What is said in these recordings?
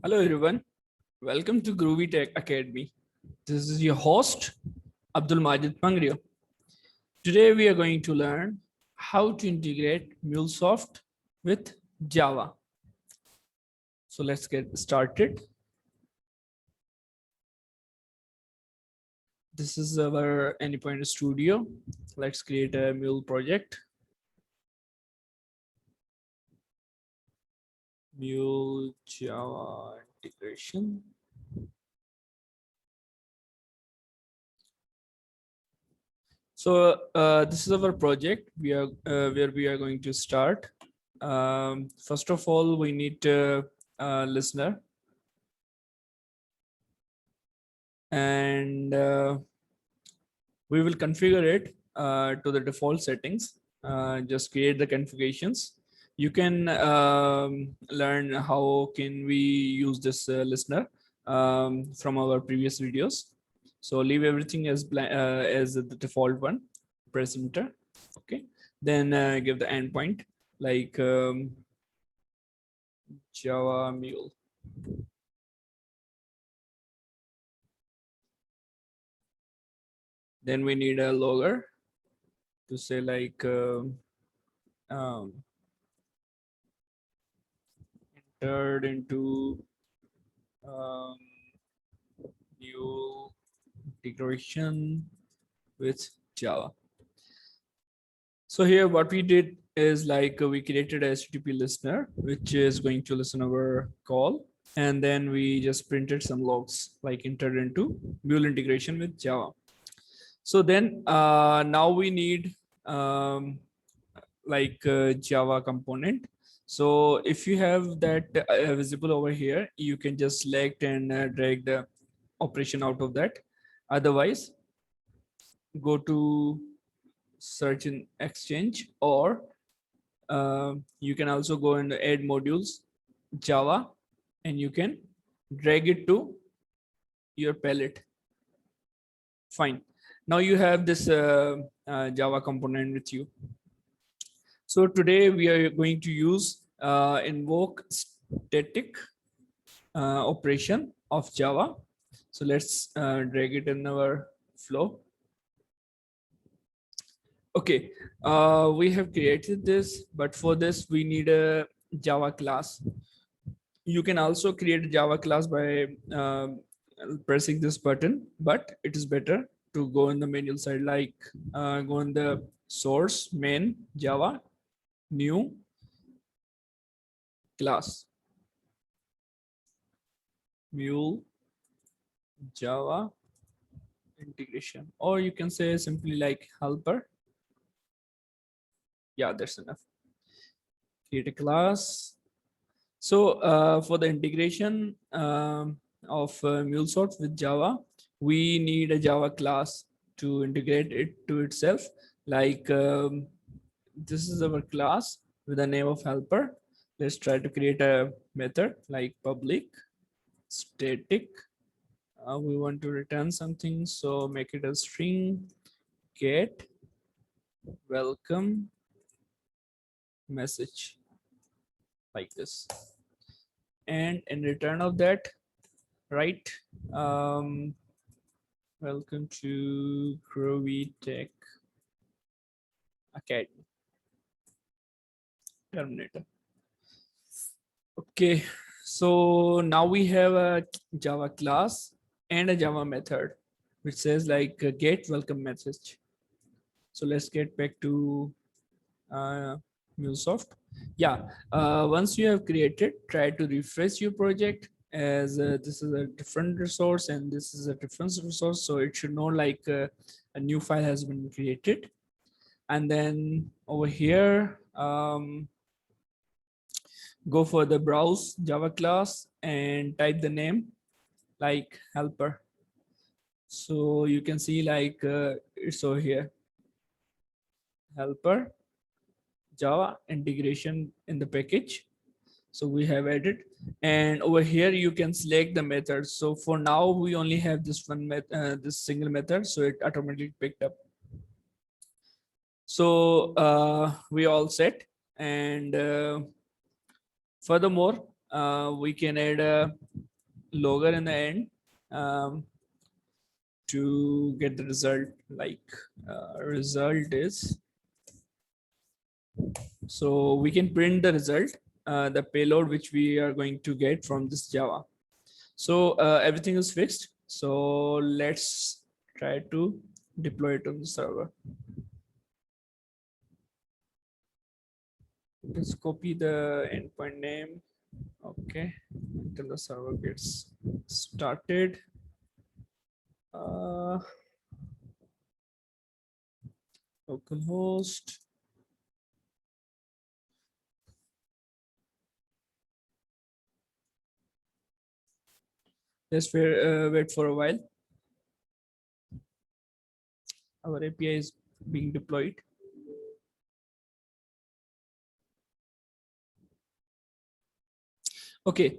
Hello everyone, welcome to Groovy Tech Academy. This is your host Abdul Majid Pangrio. Today we are going to learn how to integrate Mulesoft with Java. So let's get started. This is our Anypoint Studio. Let's create a Mule project. Mule Java integration. So this is our project. We are where we are going to start. First of all, we need a listener, and we will configure it to the default settings. Just create the configurations. You can learn how can we use this listener from our previous videos. So leave everything as the default one. Press enter. Okay. Then give the endpoint like Java Mule. Then we need a logger to say like entered into new integration with Java. So here what we did is like we created a HTTP listener, which is going to listen our call. And then we just printed some logs like entered into Mule integration with Java. So then now we need like Java component. So if you have that visible over here, you can just select and drag the operation out of that. Otherwise, go to search in Exchange, or you can also go and add modules Java, and you can drag it to your palette. Fine. Now you have this Java component with you. So today we are going to use Invoke Static operation of Java. So let's drag it in our flow. Okay, we have created this, but for this we need a Java class. You can also create a Java class by pressing this button, but it is better to go in the manual side, like go in the source main Java new class Mule Java integration, or you can say simply like helper. Yeah, that's enough. Create a class. So for the integration of MuleSoft with Java, we need a Java class to integrate it to itself. Like this is our class with the name of helper. Let's try to create a method like public static. We want to return something, so make it a string get welcome message like this. And in return of that, write welcome to Groovy Tech Academy. Terminator. Okay, so now we have a Java class and a Java method, which says like get welcome message. So let's get back to MuleSoft. Yeah, once you have created, try to refresh your project, as this is a different resource and this is a different resource. So it should know like a new file has been created. And then over here, go for the browse Java class and type the name like helper. So you can see like it's over here, helper Java integration in the package. So we have added, and over here you can select the method. So for now we only have this one this single method, so it automatically picked up. So we all set, and furthermore we can add a logger in the end to get the result. Like result is, so we can print the result, the payload which we are going to get from this Java. So everything is fixed. So let's try to deploy it on the server. Let's copy the endpoint name. Okay, until the server gets started. Localhost. Just wait for a while. Our API is being deployed. Okay,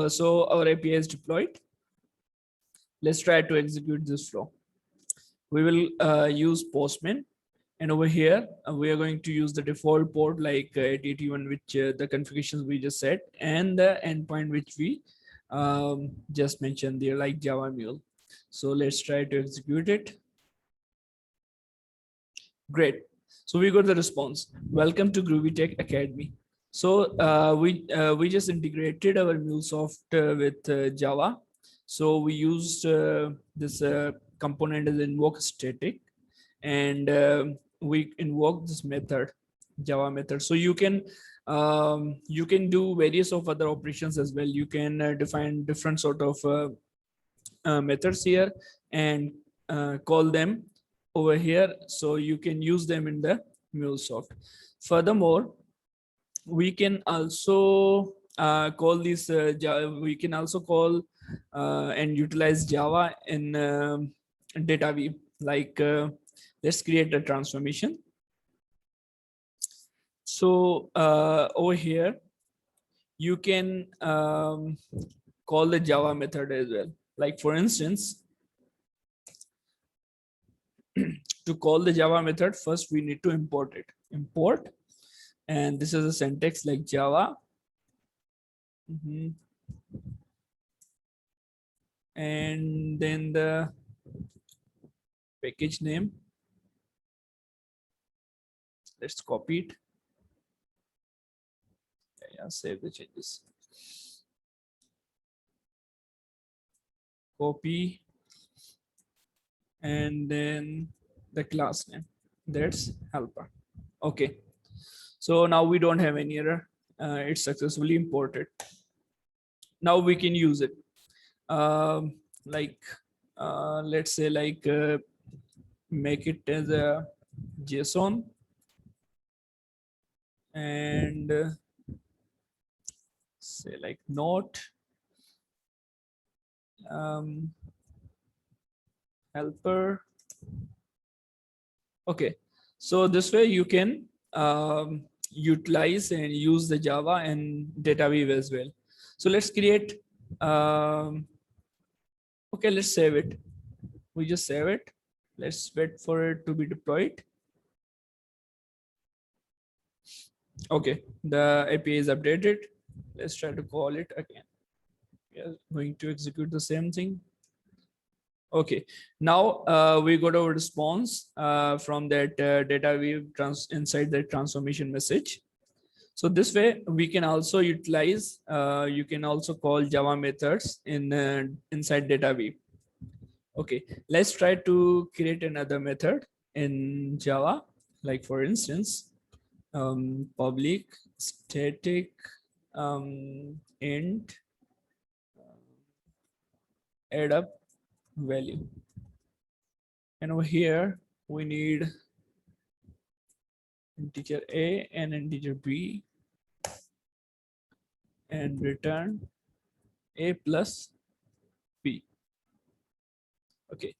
so our API is deployed. Let's try to execute this flow. We will use Postman, and over here we are going to use the default port like 8081, which the configurations we just set, and the endpoint which we just mentioned there, like Java Mule. So let's try to execute it. Great. So we got the response. Welcome to Groovy Tech Academy. So we just integrated our MuleSoft with Java. So we used this component as Invoke Static, and we invoke this method, Java method. So you can do various of other operations as well. You can define different sort of methods here and call them over here. So you can use them in the MuleSoft. Furthermore, we can also call this we can also call and utilize Java in Dataweave. Like let's create a transformation. So over here you can call the Java method as well. Like for instance, to call the Java method, first we need to import it. Import, and this is a syntax like Java. And then the package name. Let's copy it. Yeah, save the changes. Copy, and then the class name. That's helper. Okay. So now we don't have any error. It's successfully imported. Now we can use it. Like let's say like make it as a JSON, and say like note helper. Okay, so this way you can utilize and use the Java and Dataweave as well. So let's create okay, let's save it. We just save it. Let's wait for it to be deployed. Okay, the API is updated. Let's try to call it again. We are going to execute the same thing. Okay, now we got our response from that Dataweave inside the transformation message. So this way we can also utilize, you can also call Java methods in inside Dataweave. Okay, let's try to create another method in Java. Like for instance, public static int add up value, and over here we need integer a and integer b, and return a plus b. Okay,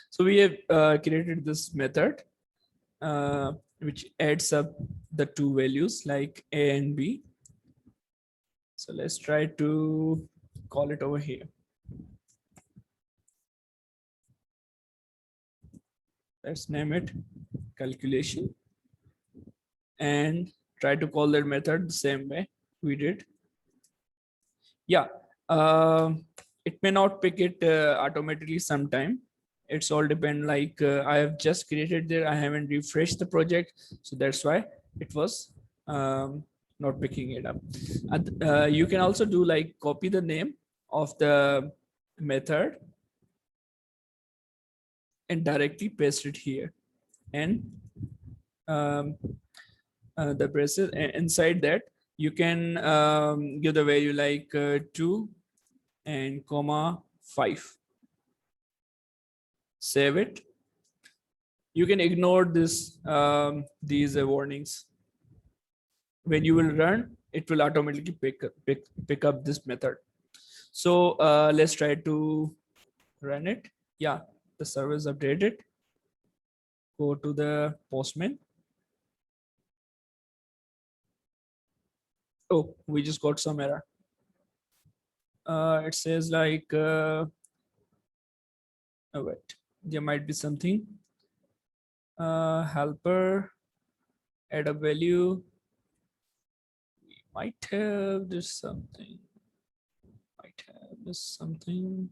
so we have created this method which adds up the two values like a and b. So let's try to call it over here. Let's name it calculation, and try to call that method the same way we did. Yeah, it may not pick it automatically sometime. It's all depend, like I have just created there, I haven't refreshed the project, so that's why it was not picking it up. You can also do like copy the name of the method and directly paste it here, and um, the braces inside that you can give the value like 2 and comma 5. Save it. You can ignore this these warnings. When you will run, it will automatically pick up this method. So let's try to run it. Yeah, the server is updated. Go to the postman. Oh, we just got some error. It says like oh wait, there might be something. Helper, add a value. We might have this something. Might have this something.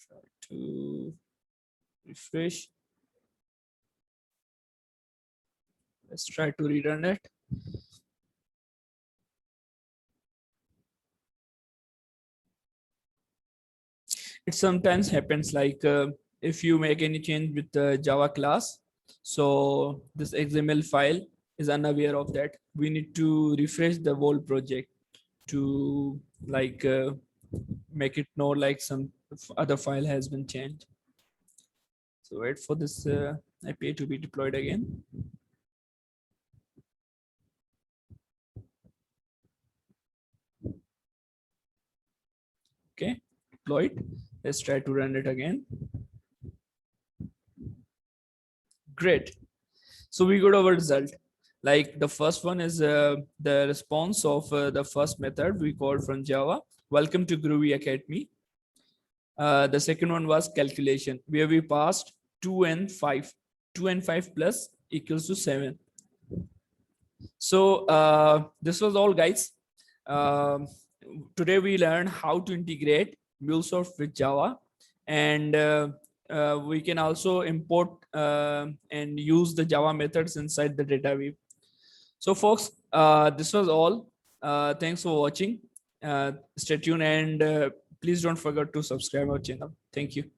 Try to refresh. Let's try to rerun it. It sometimes happens like if you make any change with the Java class, so this XML file is unaware of that. We need to refresh the whole project to like make it know like some other file has been changed. So wait for this API to be deployed again. Okay, deployed. Let's try to run it again. Great. So we got our result. Like the first one is the response of the first method we called from Java. Welcome to Groovy Academy. The second one was calculation, where we passed 2 and 5. 2 and 5 plus equals to 7. So this was all, guys. Um Today we learned how to integrate MuleSoft with Java, and we can also import and use the Java methods inside the Dataweave. So, folks, this was all. Thanks for watching. Stay tuned, and please don't forget to subscribe our channel. Thank you.